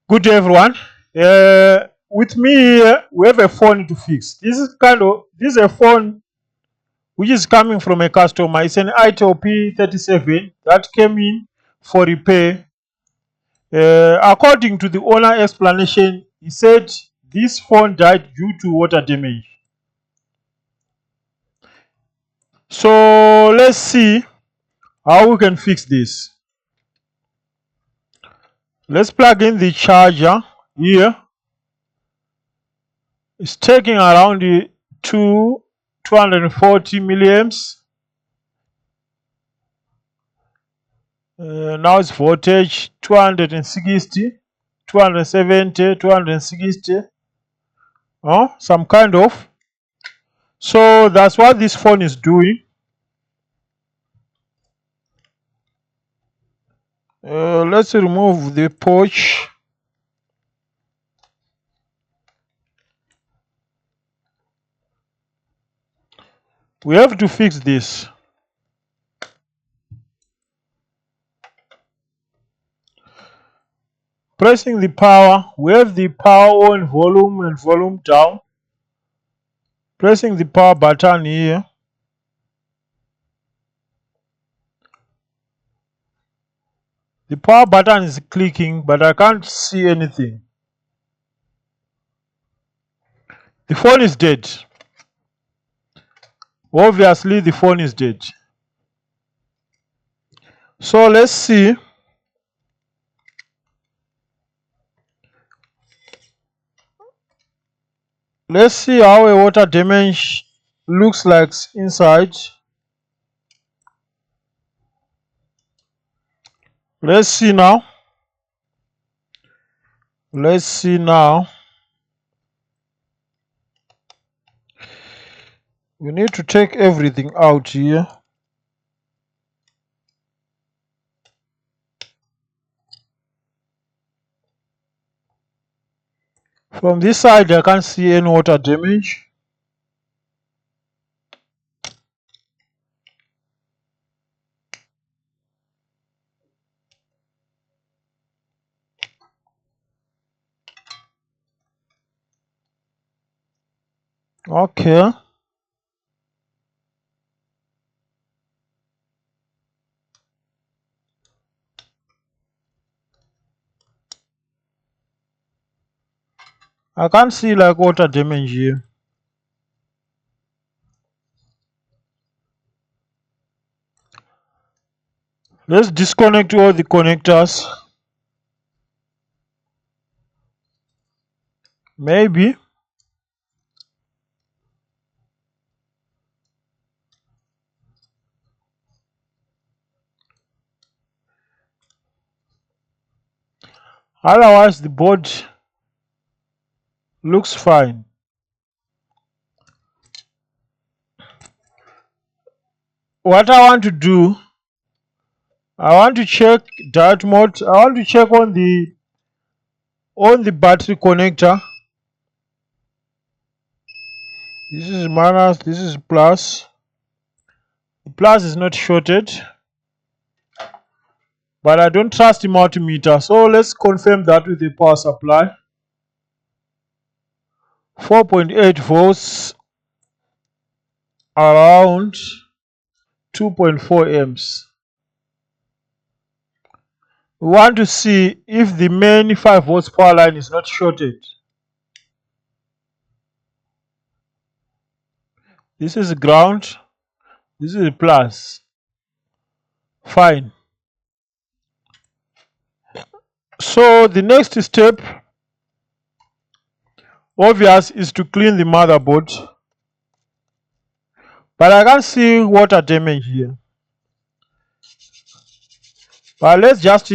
Good day, everyone. With me here, we have a phone to fix. This is a phone which is coming from a customer. It's an Itel P37 that came in for repair. According to the owner explanation, he said this phone died due to water damage. So let's see how we can fix this. Let's plug in the charger here. It's taking around the 240 milliamps. Now it's voltage 260, 270, 260. Some kind of. So that's what this phone is doing. Let's remove the pouch. We have to fix this. Pressing the power, we have the power on, volume and volume down. Pressing the power button here. The power button is clicking, but I can't see anything. The phone is dead. Obviously, the phone is dead. So let's see. Let's see how a water damage looks like inside. Let's see now. Let's see now. We need to take everything out here. From this side, I can't see any water damage. Okay. I can't see like water damage here. Let's disconnect all the connectors. Maybe. Otherwise, the board looks fine. What I want to do, I want to check diode mode. I want to check on the battery connector. This is minus, this is plus. The plus is not shorted, but I don't trust the multimeter. So let's confirm that with the power supply. 4.8 volts, around 2.4 amps. We want to see if the main 5 volts power line is not shorted. This is ground. This is plus. Fine. So the next step, obvious, is to clean the motherboard. But I can't see water damage here. But let's just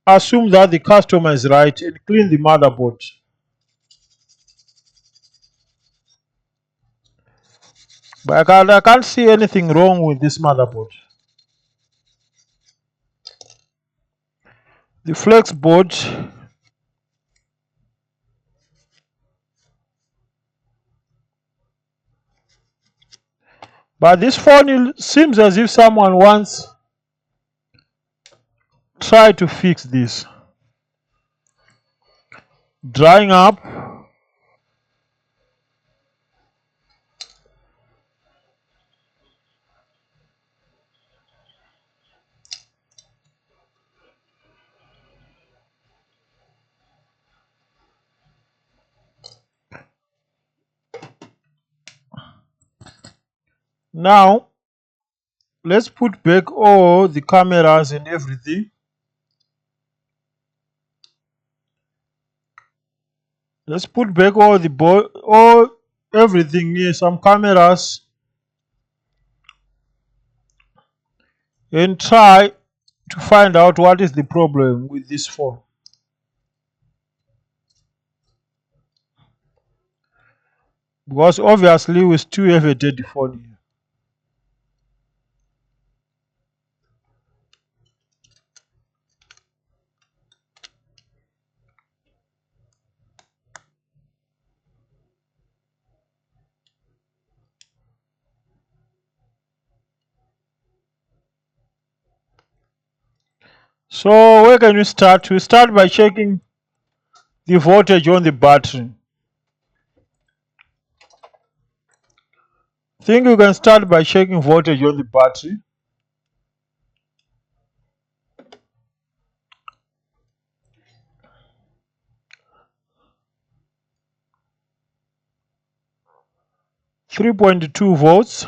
assume that the customer is right and clean the motherboard. But I can't see anything wrong with this motherboard. The flex board, but this phone seems as if someone wants try to fix this. Drying up. Now let's put back all the cameras and everything. Let's put back all the everything here, some cameras, and try to find out what is the problem with this phone. Because obviously we still have a dirty phone here. So where can we start? We start by checking the voltage on the battery. I think you can start by checking voltage on the battery. .2 volts.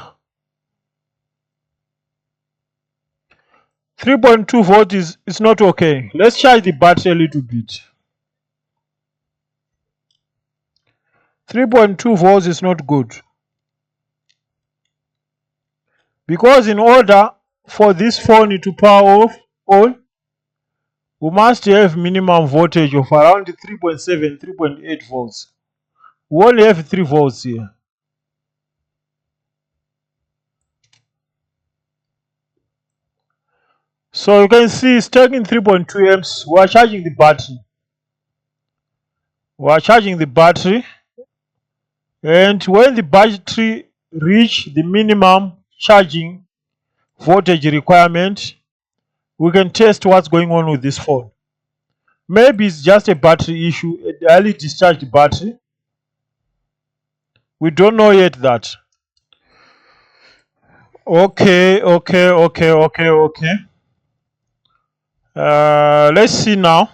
3.2 volt is not okay. Let's charge the battery a little bit. 3.2 volts is not good. Because in order for this phone to power on, we must have minimum voltage of around 3.7, 3.8 volts. We only have 3 volts here. So you can see it's taking 3.2 amps. We are charging the battery. And when the battery reach the minimum charging voltage requirement, we can test what's going on with this phone. Maybe it's just a battery issue, a highly discharged battery. We don't know yet that. Okay. Let's see now.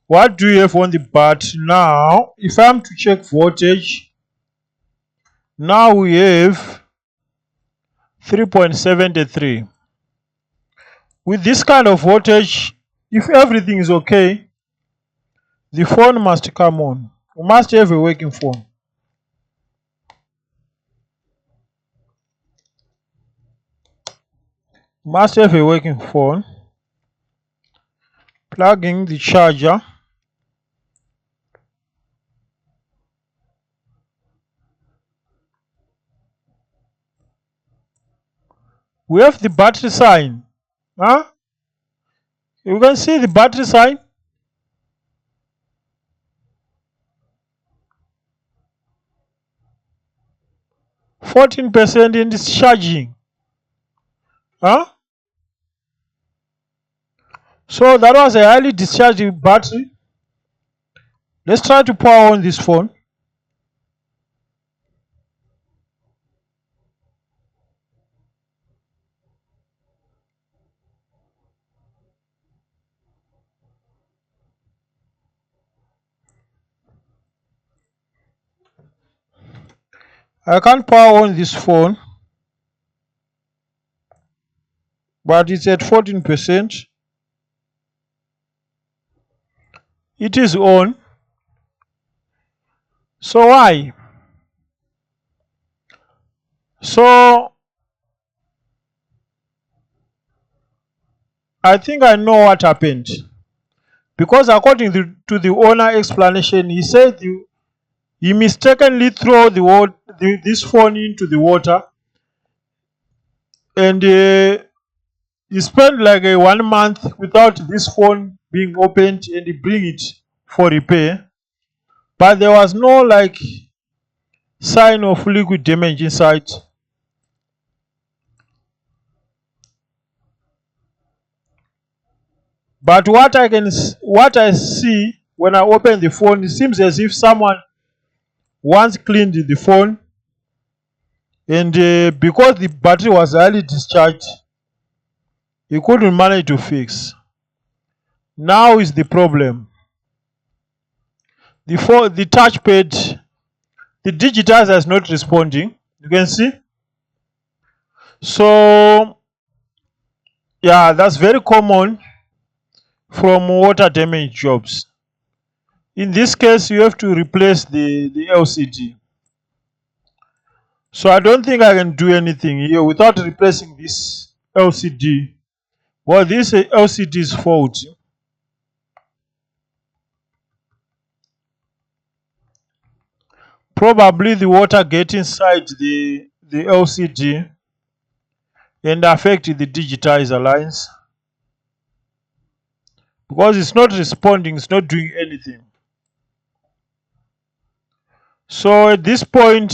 What do you have on the battery now? If I'm to check voltage, now we have 3.73. With this kind of voltage, if everything is okay, the phone must come on. We must have a working phone. Must have a working phone. Plugging the charger. We have the battery sign. Huh? You can see the battery sign. 14% and it's charging. Huh? So that was a highly discharged battery. Let's try to power on this phone. I can't power on this phone, but it's at 14%. It is on. So why? So I think I know what happened. Because according to the owner explanation, he said he mistakenly threw this phone into the water, and he spent like 1 month without this phone being opened, and he bring it for repair. But there was no like sign of liquid damage inside. But what I see when I open the phone, it seems as if someone once cleaned the phone, and because the battery was highly discharged, he couldn't manage to fix. Now is the problem. The touchpad, the digitizer is not responding. You can see. So yeah, that's very common from water damage jobs. In this case, you have to replace the LCD. So I don't think I can do anything here without replacing this LCD. Well, this LCD is faulty. Probably the water get inside the LCD and affect the digitizer lines, because it's not responding, it's not doing anything. So at this point,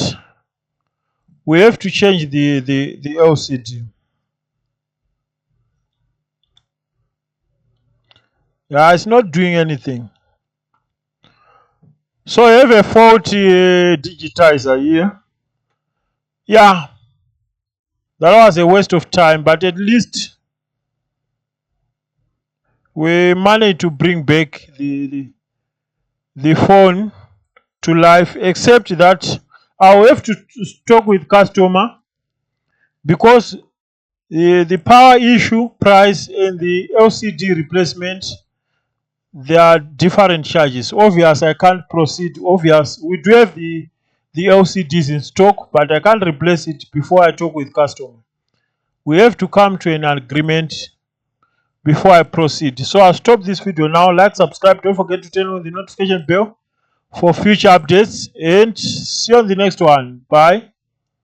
we have to change the LCD. Yeah, it's not doing anything. So I have a faulty digitizer here. Yeah, that was a waste of time, but at least we managed to bring back the phone to life, except that I'll have to talk with customer, because the power issue price and the LCD replacement, there are different charges. Obvious, I can't proceed. Obvious, we do have the LCDs in stock, but I can't replace it before I talk with customer. We have to come to an agreement before I proceed. So I'll stop this video now. Like, subscribe, don't forget to turn on the notification bell for future updates, and see you on the next one. Bye.